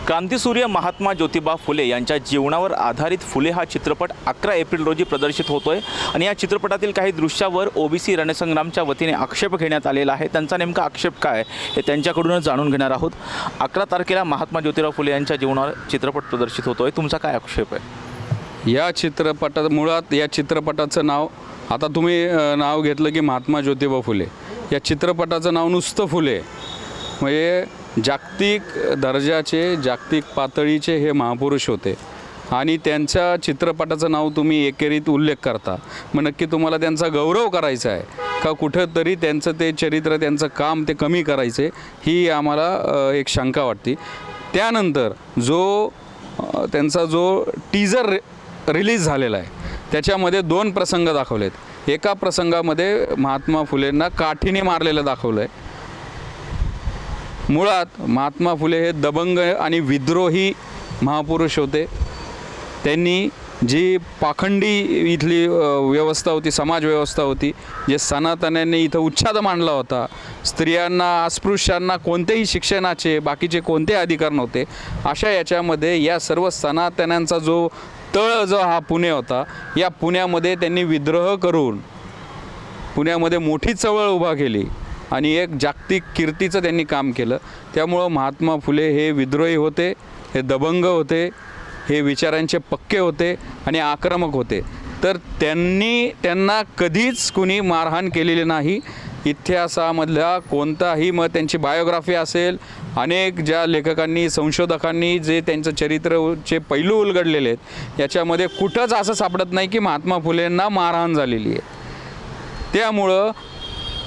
क्रांतिसूर्य महात्मा ज्योतिबा फुले यांच्या जीवनावर आधारित फुले हा चित्रपट 11 एप्रिल रोजी प्रदर्शित होतोय आणि या चित्रपटातील काही दृश्यावर ओबीसी रणसंग्रामच्या वतीने आक्षेप घेण्यात आलेला आहे। त्यांचा नेमका आक्षेप काय हे त्यांच्याकडूनच जाणून घेणार आहोत। 11 तारखेला महात्मा ज्योतिबा फुले यांच्या जीवनावर चित्रपट प्रदर्शित होतोय, तुमचा काय आक्षेप आहे? या चित्रपटात मुळात या चित्रपटाचं नाव आता तुम्ही नाव घेतलं की महात्मा ज्योतिबा फुले, या चित्रपटाचं नाव नुसतं फुले म्हणजे जागतिक दर्जाचे जागतिक पातळीचे हे महापुरुष होते आणि त्यांच्या चित्रपटाचं नाव तुम्ही एकेरीत उल्लेख करता, मग नक्की तुम्हाला त्यांचा गौरव करायचा आहे का कुठंतरी त्यांचं ते चरित्र त्यांचं काम ते कमी करायचे ही आम्हाला एक शंका वाटते। त्यानंतर त्यांचा जो टीजर रिलीज झालेला आहे त्याच्यामध्ये 2 प्रसंग दाखवलेत। एका प्रसंगामध्ये महात्मा फुलेंना काठीने मारलेलं दाखवलं आहे। मुळात महात्मा फुले हे दबंग आणि विद्रोही महापुरुष होते। त्यांनी जी पाखंडी इथली व्यवस्था होती, समाज व्यवस्था होती, जे सनातन्यांनी इथं उच्छाद मांडला होता, स्त्रियांना अस्पृश्यांना कोणतेही शिक्षणाचे बाकीचे कोणते अधिकार नव्हते, अशा याच्यामध्ये या सर्व सनातन्यांचा जो हा पुणे होता, या पुण्यामध्ये त्यांनी विद्रोह करून पुण्यामध्ये मोठी चळवळ उभा केली आणि एक जागतिक कीर्तीचं त्यांनी काम केलं। त्यामुळं महात्मा फुले हे विद्रोही होते, हे दबंग होते, हे विचारांचे पक्के होते आणि आक्रमक होते। तर त्यांना कधीच कुणी मारहाण केलेली नाही। इतिहासामधला कोणताही मग त्यांची बायोग्राफी असेल, अनेक ज्या लेखकांनी संशोधकांनी जे त्यांचं चरित्रचे पैलू उलगडलेले आहेत याच्यामध्ये कुठंच असं सापडत नाही की महात्मा फुलेंना मारहाण झालेली आहे। त्यामुळं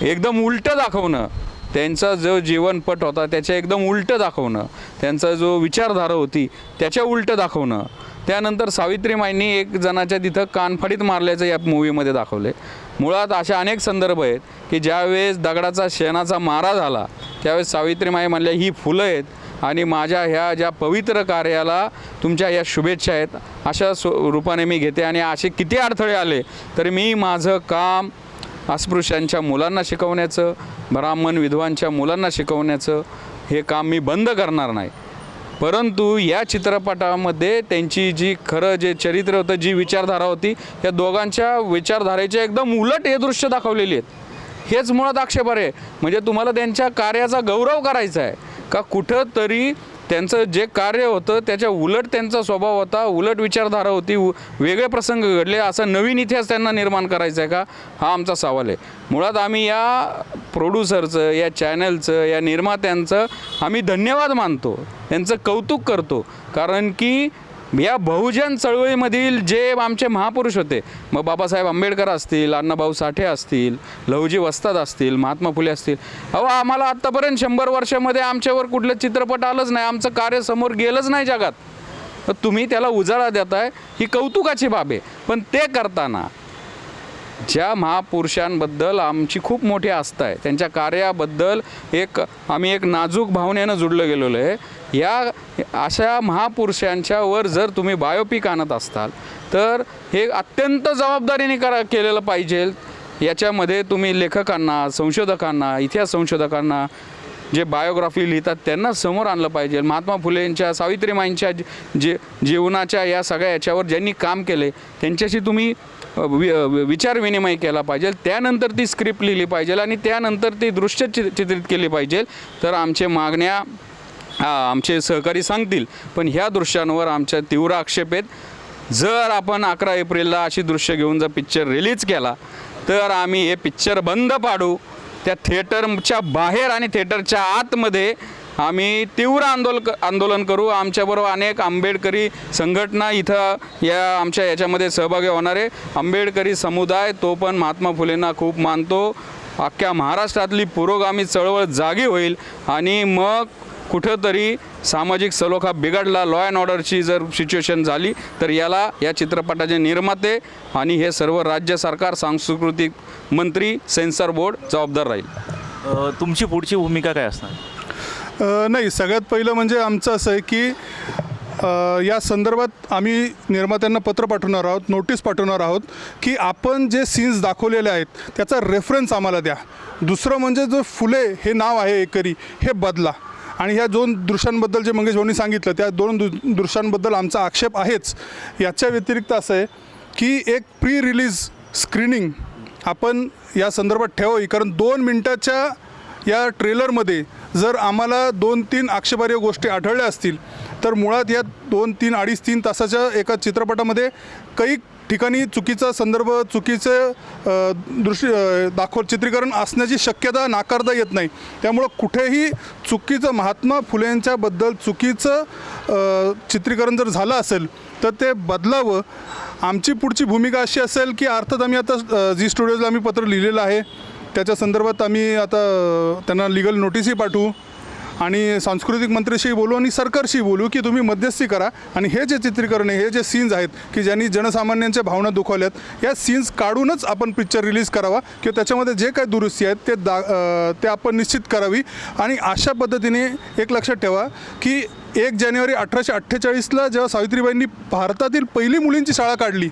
एकदम उलटं दाखवणं, त्यांचा जो जीवनपट होता त्याच्या एकदम उलटं दाखवणं, त्यांचा जो विचारधारा होती त्याच्या उलटं दाखवणं, त्यानंतर सावित्रीमाईंनी एक जणाच्या तिथं कानफाडीत मारल्याचं या मूवीमध्ये दाखवले। मुळात अशा अनेक संदर्भ आहेत की ज्यावेळेस दगडाचा शेणाचा मारा झाला त्यावेळेस सावित्रीमाई म्हणल्या ही फुलं आहेत आणि माझ्या ह्या ज्या पवित्र कार्याला तुमच्या या शुभेच्छा आहेत अशा रूपाने मी घेते आणि असे किती अडथळे आले तरी मी माझं काम अस्पृश्यांच्या मुलांना शिकवण्याचं, ब्राह्मण विधवांच्या मुलांना शिकवण्याचं हे काम मी बंद करणार नाही। परंतु या चित्रपटामध्ये त्यांची जी खरं जे चरित्र होतं, जी विचारधारा होती, या दोघांच्या विचारधारेचे एकदम उलट हे दृश्य दाखवलेली आहेत। हेच मुळात आक्षेपार्ह आहे। म्हणजे तुम्हाला त्यांच्या कार्याचा गौरव करायचा आहे का कुठंतरी त्यांचं जे कार्य होतं त्याच्या उलट त्यांचा स्वभाव होता, उलट विचारधारा होती, वेगळे प्रसंग घडले, असा नवीन इतिहास त्यांना निर्माण करायचा आहे का, हा आमचा सवाल आहे। मुळात आम्ही या प्रोड्युसरचं, या चॅनलचं, या निर्मात्यांचं आम्ही धन्यवाद मानतो, त्यांचं कौतुक करतो, कारण की या बहुजन चळवळीमधील जे आमचे महापुरुष होते, मग बाबासाहेब आंबेडकर असतील, अण्णाभाऊ साठे असतील, लहुजी वस्ताद असतील, महात्मा फुले असतील, आम्हाला आत्तापर्यंत 100 वर्षामध्ये आमच्यावर कुठलं चित्रपट आलंच नाही, आमचं कार्य समोर गेलंच नाही जगात, तर तुम्ही त्याला उजाळा देताय ही कौतुकाची बाब आहे। पण ते करताना ज्या महापुरुषांबद्दल आमची खूप मोठी आस्था आहे, त्यांच्या कार्याबद्दल आम्ही एक नाजूक भावनेनं जुडलं गेलेलो आहे। या अशा महापुरुषांच्या वर जर तुम्ही बायोपिक आणत असताल तर हे अत्यंत जबाबदारीने केलेलं पाहिजे। याच्यामध्ये तुम्ही लेखकांना, संशोधकांना, इतिहास संशोधकांना जे बायोग्राफी लिहितात त्यांना समोर आणलं पाहिजे। महात्मा फुलेंच्या, सावित्रीमाईंच्या जीवनाच्या या सगळ्या याच्यावर ज्यांनी काम केले त्यांच्याशी तुम्ही विचार विनिमय केला पाहिजे, त्यानंतर ती स्क्रिप्ट लिहिली पाहिजे आणि त्यानंतर ती दृश्य चित्रित केली पाहिजे। तर आमचे सहकारी सांगतील, पण ह्या दृश्यांवर आमच्या तीव्र आक्षेप आहेत। जर आपण 11 एप्रिलला अशी दृश्य घेऊन जर पिक्चर रिलीज केला तर आम्ही हे पिक्चर बंद पाडू, त्या थिएटरच्या बाहेर आणि थिएटरच्या आतमध्ये आम्ही तीव्र आंदोलन करू। आमच्याबरोबर अनेक आंबेडकरी संघटना इथं आमच्या याच्यामध्ये सहभागी होणार आहे। आंबेडकरी समुदाय तो पण महात्मा फुलेंना खूप मानतो। अख्ख्या महाराष्ट्रातली पुरोगामी चळवळ जागी होईल आणि मग कुठंतरी सामाजिक सलोखा बिघडला, लॉ अँड ऑर्डरची जर सिच्युएशन झाली तर या चित्रपटाचे निर्माते आणि हे सर्व राज्य सरकार, सांस्कृतिक मंत्री, सेन्सर बोर्ड जबाबदार राहील। तुमची पुढची भूमिका काय असणार? नाही, सगळ्यात पहिलं म्हणजे आमचं असं आहे की या संदर्भात आम्ही निर्मात्यांना पत्र पाठवणार आहोत, नोटीस पाठवणार आहोत की आपण जे सीन्स दाखवलेले आहेत त्याचा रेफरन्स आम्हाला द्या। दुसरं म्हणजे जो फुले हे नाव आहे एकरी हे बदला आणि ह्या 2 दृश्यांबद्दल जे मंगेश भाऊंनी सांगितलं त्या 2 दृश्यांबद्दल आमचा आक्षेप आहेच. याच्या व्यतिरिक्त असं आहे की एक प्री रिलीज स्क्रीनिंग आपण या संदर्भात ठेवावी, कारण 2 मिनटाच्या या ट्रेलरमध्ये जर आम्हाला 2-3 आक्षेपार्ह गोष्टी आढळल्या असतील तर मुळात या 2-3 अडीच-3 तासाच्या एका चित्रपटामध्ये काही ठिकाणी चुकीचा संदर्भ चुकीचं चित्रीकरण असण्याची शक्यता नाकारता येत नाही. त्यामुळं कुठेही चुकीचं महात्मा फुलेंच्याबद्दल चुकीचं चित्रीकरण जर झालं असेल तर ते बदलावं. आमची पुढची भूमिका अशी असेल की अर्थात आम्ही आता झी स्टुडिओजला आम्ही पत्र लिहिलेलं आहे, त्याच्या संदर्भात आम्ही आता त्यांना लीगल नोटीसही पाठवू आणि सांस्कृतिक मंत्र्याशी बोलू आणि सरकारशी बोलू की तुम्ही मध्यस्थी करा आणि हे जे चित्रीकरण आहे, हे जे सीन्स आहेत की ज्यांनी जनसामान्यांच्या भावना दुखावल्यात, या सीन्स काढूनच आपण पिक्चर रिलीज करावा किंवा त्याच्यामध्ये जे काही दुरुस्ती आहेत ते आपण निश्चित करावी. आणि अशा पद्धतीने एक लक्षात ठेवा की 1 जानेवारी 1848ला जेव्हा सावित्रीबाईंनी भारतातील पहिली मुलींची शाळा काढली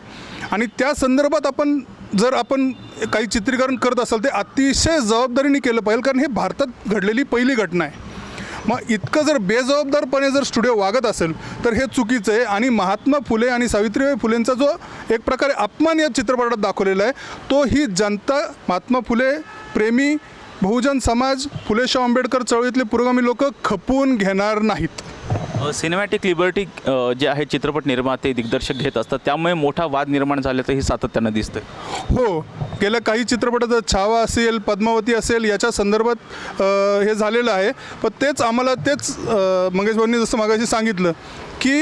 आणि त्या संदर्भात जर आपण काही चित्रीकरण करत असाल ते अतिशय जबाबदारीने केलं पाहिजे, कारण हे भारतात घडलेली पहिली घटना आहे. मग इतकं जर बेजबाबदारपणे जर स्टुडिओ वागत असेल तर हे चुकीचं आहे. आणि महात्मा फुले आणि सावित्रीबाई फुलेंचा जो एक प्रकारे अपमान या चित्रपटात दाखवलेला आहे तो ही जनता, महात्मा फुले प्रेमी, बहुजन समाज, फुले शाहू आंबेडकर चळवळीतले पुरोगामी लोक खपवून घेणार नाहीत. सिनेमॅटिक लिबर्टी जे आहे चित्रपट निर्माते दिग्दर्शक घेत असतात त्यामुळे मोठा वाद निर्माण झाल्याचं हे सातत्यानं दिसतं. हो, गेल्या काही चित्रपटात छावा असेल, पद्मावती असेल, याच्या संदर्भात हे झालेलं आहे. पण तेच मंगेश भाऊंनी जसं मागाशी सांगितलं की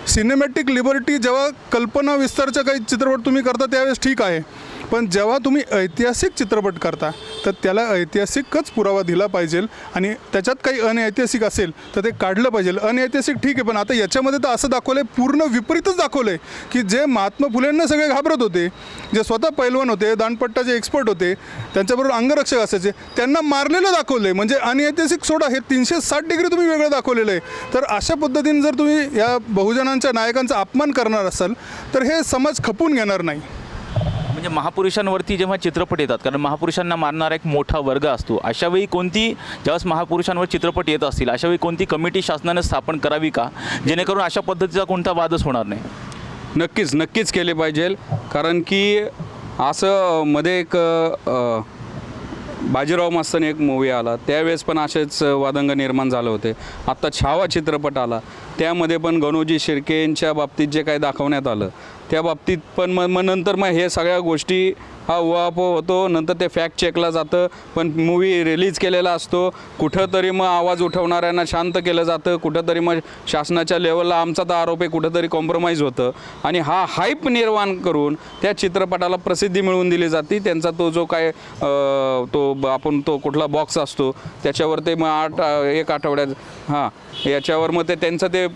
सिनेमॅटिक लिबर्टी जेव्हा कल्पना विस्तारच्या काही चित्रपट तुम्ही करता त्यावेळेस ठीक आहे, पण जेव्हा तुम्ही ऐतिहासिक चित्रपट करता तर त्याला ऐतिहासिकच पुरावा दिला पाहिजे आणि त्याच्यात काही अनैतिहासिक असेल तर ते काढलं पाहिजे. अनैतिहासिक ठीक आहे, पण आता याच्यामध्ये तर असं दाखवलं आहे, पूर्ण विपरीतच दाखवलं आहे की जे महात्मा फुलेंना सगळे घाबरत होते, जे स्वतः पैलवान होते, दांडपट्टाचे एक्सपर्ट होते, त्यांच्याबरोबर अंगरक्षक असायचे, त्यांना मारलेलं दाखवलं आहे. म्हणजे अनैतिहासिक सोडा, हे 360 डिग्री तुम्ही वेगळं दाखवलेलं आहे. तर अशा पद्धतीने जर तुम्ही या बहुजनांच्या नायकांचा अपमान करणार असाल तर हे समाज खपून घेणार नाही. म्हणजे महापुरुषांवरती जेव्हा चित्रपट येतात, कारण महापुरुषांना मानणारा एक मोठा वर्ग असतो, अशावेळी ज्यावेळेस महापुरुषांवर चित्रपट येत असतील अशावेळी कोणती कमिटी शासनाने स्थापन करावी का, जेणेकरून अशा पद्धतीचा कोणता वादच होणार नाही? नक्कीच केले पाहिजे. कारण की असं मध्ये एक बाजीराव मस्तानी एक मूवी आला त्यावेळेस पण असेच वादंग निर्माण झाले होते. आत्ता छावा चित्रपट आला त्यामध्ये पण गणोजी शिर्केंच्या बाबतीत जे काही दाखवण्यात आलं त्या बाबतीत पण मग नंतर हे सगळ्या गोष्टी हा उहापोह होतो, नंतर ते फॅक्ट चेकला जातं. पण मूवी रिलीज केलेला असतो, कुठंतरी मग आवाज उठवणाऱ्यांना शांत केलं जातं, कुठंतरी मग शासनाच्या लेवलला आमचा तर आरोप आहे कुठंतरी कॉम्प्रोमाइज होतं आणि हा हाईप निर्माण करून त्या चित्रपटाला प्रसिद्धी मिळवून दिली जाते. त्यांचा तो जो काय तो कुठला बॉक्स असतो त्याच्यावर ते मग 1 आठवड्यात याच्यावर मग त्यांचं ते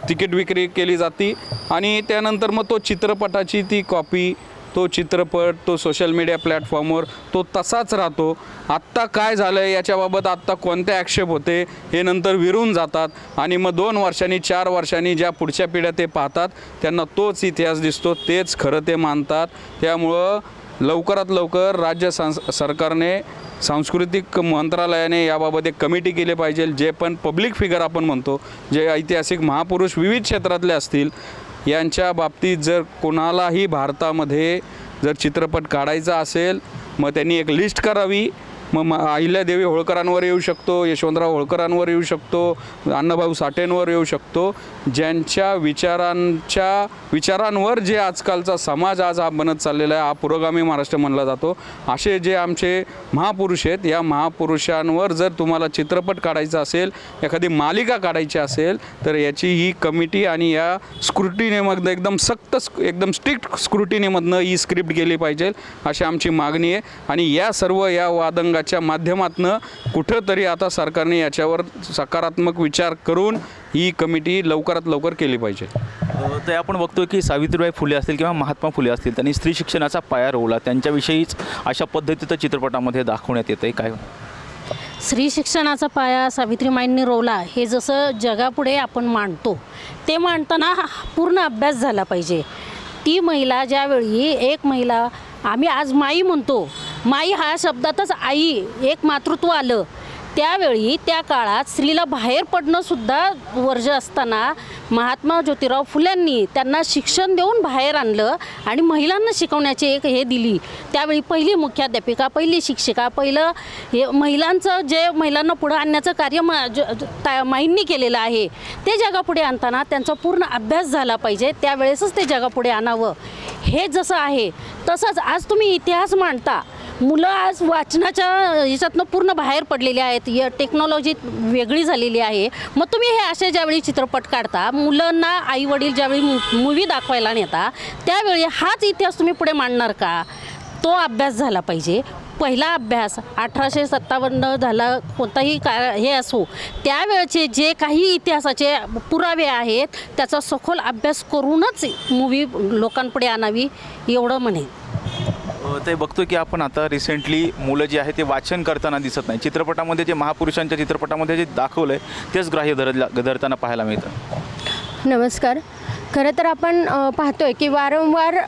तिकीट विक्री केली जाते आणि त्यानंतर मग तो चित्रपटाची ती कॉपी, तो चित्रपट, तो सोशल मीडिया प्लॅटफॉर्मवर तो तसाच राहतो. आत्ता काय झालं आहे याच्याबाबत आत्ता कोणते आक्षेप होते हे नंतर विरून जातात आणि मग 2 वर्षांनी 4 वर्षांनी ज्या पुढच्या पिढ्या ते पाहतात त्यांना तोच इतिहास दिसतो, तेच खरं ते मानतात. त्यामुळं लवकरात लवकर राज्य सरकारने, सांस्कृतिक मंत्रालयाने याबाबत एक कमिटी केली पाहिजे. जे पण पब्लिक फिगर आपण म्हणतो, जे ऐतिहासिक महापुरुष विविध क्षेत्रातले असतील यांच्या बाबतीत जर कोणालाही भारतामध्ये जर चित्रपट काढायचा असेल मग त्यांनी एक लिस्ट करावी. मग अहिल्यादेवी होळकरांवर येऊ शकतो, यशवंतराव होळकरांवर येऊ शकतो, अण्णाभाऊ साठेंवर येऊ शकतो, ज्यांच्या विचारांवर जे आजकालचा समाज आज हा बनत चाललेला आहे, हा पुरोगामी महाराष्ट्र म्हणला जातो, असे जे आमचे महापुरुष आहेत या महापुरुषांवर जर तुम्हाला चित्रपट काढायचा असेल, एखादी मालिका काढायची असेल तर याची ही कमिटी आणि या स्क्रुटिनीमधनं एकदम स्ट्रिक्ट स्क्रुटिनीमधनं ही स्क्रिप्ट गेली पाहिजे अशी आमची मागणी आहे. आणि या सर्व या वादंगाच्या माध्यमातनं कुठंतरी आता सरकारने याच्यावर सकारात्मक विचार करून ही कमिटी लवकरात लवकर केली पाहिजे. तर आपण बघतोय की सावित्रीबाई फुले असतील किंवा महात्मा फुले असतील त्यांनी स्त्री शिक्षणाचा पाया रोवला, त्यांच्याविषयीच अशा पद्धतीचं चित्रपटामध्ये दाखवण्यात येतं आहे. काय स्त्री शिक्षणाचा पाया सावित्रीबाईंनी रोवला हे जसं जगापुढे आपण मांडतो ते मांडताना पूर्ण अभ्यास झाला पाहिजे. ती महिला ज्यावेळी एक महिला, आम्ही आज माई म्हणतो, माई हा शब्दातच आई, एक मातृत्व आलं. त्यावेळी त्या काळात स्त्रीला बाहेर पडणंसुद्धा वर्ज्य असताना महात्मा ज्योतिराव फुल्यांनी त्यांना शिक्षण देऊन बाहेर आणलं आणि महिलांना शिकवण्याची एक हे दिली. त्यावेळी पहिली मुख्याध्यापिका, पहिली शिक्षिका, पहिलं हे महिलांचं जे महिलांना पुढं आणण्याचं कार्य माईंनी केलेलं आहे ते जगापुढे आणताना त्यांचा पूर्ण अभ्यास झाला पाहिजे. त्यावेळेसच ते जगापुढे आणावं. हे जसं आहे तसंच आज तुम्ही इतिहास मांडता. मुलं आज वाचनाच्या ह्याच्यातनं पूर्ण बाहेर पडलेली आहेत. टेक्नॉलॉजी वेगळी झालेली आहे. मग तुम्ही हे असे ज्यावेळी चित्रपट काढता, मुलांना आईवडील ज्यावेळी मूवी दाखवायला नेता, त्यावेळी हाच इतिहास तुम्ही पुढे मांडणार का? तो अभ्यास झाला पाहिजे. पहिला अभ्यास 1857 झाला, कोणताही हे असो, त्यावेळचे जे काही इतिहासाचे पुरावे आहेत त्याचा सखोल अभ्यास करूनच मूवी लोकांपुढे आणावी एवढं म्हणेन. ते बघतो की आपण आता रिसेंटली मुलं जे आहे ते वाचन करताना दिसत नाही. चित्रपटामध्ये जे महापुरुषांच्या चित्रपटामध्ये जे दाखवलं आहे तेच ग्राह्य धरताना पाहायला मिळतं. नमस्कार. खरं तर आपण पाहतोय की वारंवार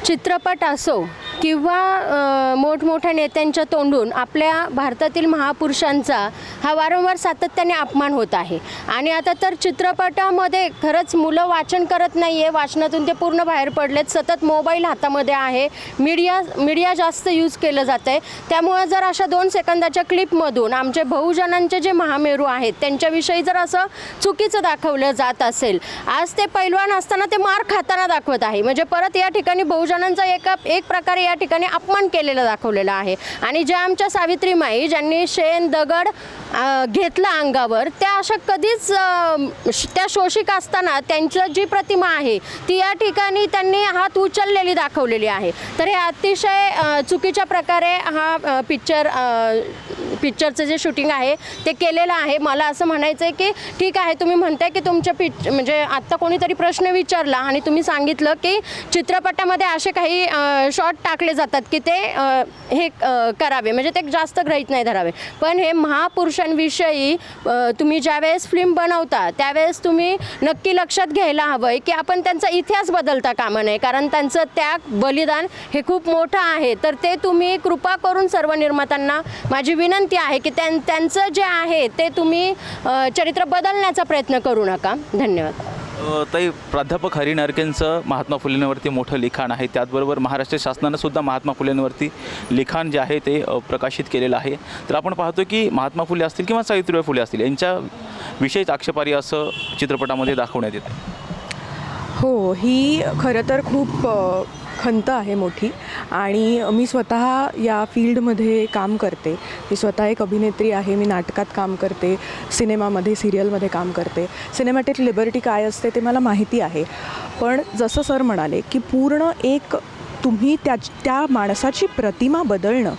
चित्रपट असो किंवा मोठमोठ्या नेत्यांच्या तोंडून आपल्या भारतातील महापुरुषांचा हा वारंवार सातत्याने अपमान होत आहे. आणि आता तर चित्रपटामध्ये खरंच मुलं वाचन करत नाही आहे, वाचनातून ते पूर्ण बाहेर पडलेत. सतत मोबाईल हातामध्ये आहे, मीडिया जास्त यूज केलं जातं आहे. त्यामुळं जर अशा 2 सेकंदाच्या क्लिपमधून आमचे बहुजनांचे जे महामेरू आहेत त्यांच्याविषयी जर असं चुकीचं दाखवलं जात असेल, आज ते पैलवान असताना ते मार खाताना दाखवत आहे. म्हणजे परत या ठिकाणी बहुजनांचा एक प्रकारे या ठिकाणी अपमान केलेला दाखवलेला आहे. आणि ज्या आमच्या सावित्रीमाई ज्यांनी शेण दगड घेतला अंगावर, त्या अशा कधीच त्या शोषिक असताना त्यांचं जी प्रतिमा आहे ती या ठिकाणी त्यांनी हात उचललेली दाखवलेली आहे. तर हे अतिशय चुकीच्या प्रकारे हा पिक्चरचं जे शूटिंग आहे ते केलेलं आहे. मला असं म्हणायचं आहे की ठीक आहे, तुम्ही म्हणताय की तुमच्या म्हणजे आत्ता कोणीतरी प्रश्न विचारला आणि तुम्ही सांगितलं की चित्रपटामध्ये असे काही शॉट टाकले जातात की ते हे करावे, म्हणजे ते जास्त गृहीत नाही धरावे. पण हे महापुरुषांविषयी तुम्ही ज्यावेळेस फिल्म बनवता त्यावेळेस तुम्ही नक्की लक्षात घ्यायला हवं आहे की आपण त्यांचा इतिहास बदलता कामा नये. कारण त्यांचं त्याग, बलिदान हे खूप मोठं आहे. तर ते तुम्ही कृपा करून सर्व निर्मात्यांना माझी विनंती आहे की त्यांचं जे आहे ते तुम्ही चरित्र बदलण्याचा प्रयत्न करू नका. धन्यवाद. ताई, प्राध्यापक हरी नरकेंचं महात्मा फुलेंवरती मोठं लिखाण आहे. त्याचबरोबर महाराष्ट्र शासनानं सुद्धा महात्मा फुलेंवरती लिखाण जे आहे ते प्रकाशित केलेलं आहे. तर आपण पाहतो की महात्मा फुले असतील किंवा सावित्रीबाई फुले असतील यांच्याविषयीच आक्षेपार्ह असं चित्रपटामध्ये दाखवण्यात येतं. हो, ही खरं तर खूप खंत आहे मोठी. आणि मी स्वतः या फील्डमध्ये काम करते. मी स्वतः एक अभिनेत्री आहे. मी नाटकात काम करते, सिनेमामध्ये, सिरियलमध्ये काम करते. सिनेमॅटिक लिबर्टी काय असते ते मला माहिती आहे. पण जसं सर म्हणाले की पूर्ण एक तुम्ही त्या माणसाची प्रतिमा बदलणं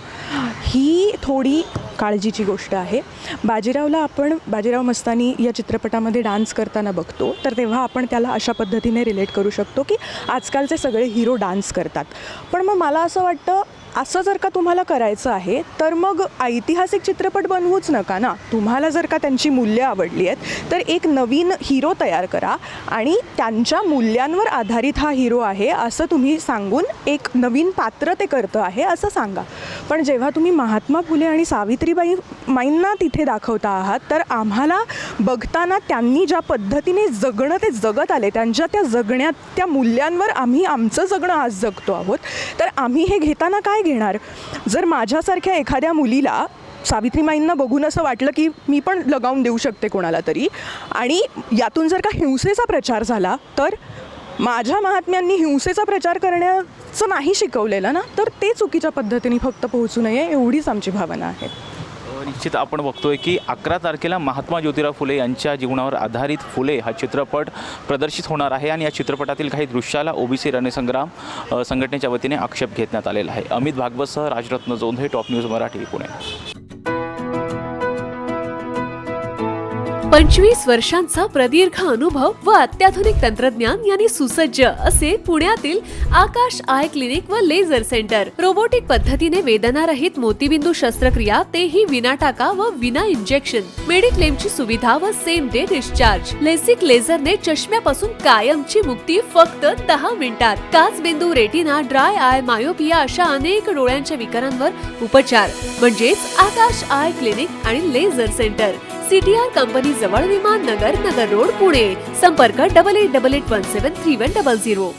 ही थोडी काळजीची गोष्ट आहे. बाजीराव मस्तानी या चित्रपटामध्ये डान्स करताना बघतो तर तेव्हा आपण त्याला अशा पद्धतीने रिलेट करू शकतो की आजकालचे सगळे हिरो डान्स करतात. पण मग मला असं वाटतं, असं जर का तुम्हाला करायचं आहे तर मग ऐतिहासिक चित्रपट बनवूच नका ना. तुम्हाला जर का त्यांची मूल्य आवडली आहेत तर एक नवीन हिरो तयार करा आणि त्यांच्या मूल्यांवर आधारित हा हिरो आहे असं तुम्ही सांगून एक नवीन पात्र ते करतं आहे असं सांगा. पण जेव्हा तुम्ही महात्मा फुले आणि सावित्रीबाई माईंना तिथे दाखवता आहात तर आम्हाला बघताना त्यांनी ज्या पद्धतीने जगणं ते जगत आले, त्यांच्या त्या जगण्यात त्या मूल्यांवर आम्ही आमचं जगणं आज जगतो आहोत, तर आम्ही हे घेताना काय घेणार? जर माझ्यासारख्या एखाद्या मुलीला सावित्रीमाईंना बघून असं वाटलं की मी पण लगावून देऊ शकते कोणाला तरी, आणि यातून जर का हिंसेचा प्रचार झाला, तर माझ्या महात्म्यांनी हिंसेचा प्रचार करण्याचं नाही शिकवलेलं ना, तर ते चुकीच्या पद्धतीने फक्त पोहोचू नये एवढीच आमची भावना आहे. निश्चित आपण बघतोय की 11 तारखेला महात्मा ज्योतिराव फुले यांच्या जीवनावर आधारित फुले हा चित्रपट प्रदर्शित होणार आहे. आणि या चित्रपटातील काही दृश्याला ओबीसी रणसंग्राम संघटनेच्या वतीने आक्षेप घेण्यात आलेला आहे. अमित भागवतसह राजरत्न जोंधे, टॉप न्यूज मराठी, पुणे. 25 वर्षांचा प्रदीर्घ अनुभव व अत्याधुनिक तंत्रज्ञान यांनी सुसज्ज असे पुण्यातील आकाश आय क्लिनिक व लेझर सेंटर. रोबोटिक पद्धतीने वेदनारहित मोतीबिंदू शस्त्रक्रिया, तेही विना टाका व विना इंजेक्शन. मेडिक्लेमची सुविधा व सेम डे डिस्चार्ज. लेसिक लेझरने चष्म्यापासून कायमची मुक्ती फक्त 10 मिनिटात. काचबिंदू, रेटिना, ड्राय आय, मायोपिया अशा अनेक डोळ्यांच्या विकारांवर उपचार म्हणजेच आकाश आय क्लिनिक आणि लेझर सेंटर. CTR कंपनी जवळ, विमान नगर, नगर रोड, पुणे. संपर्क 8888173100.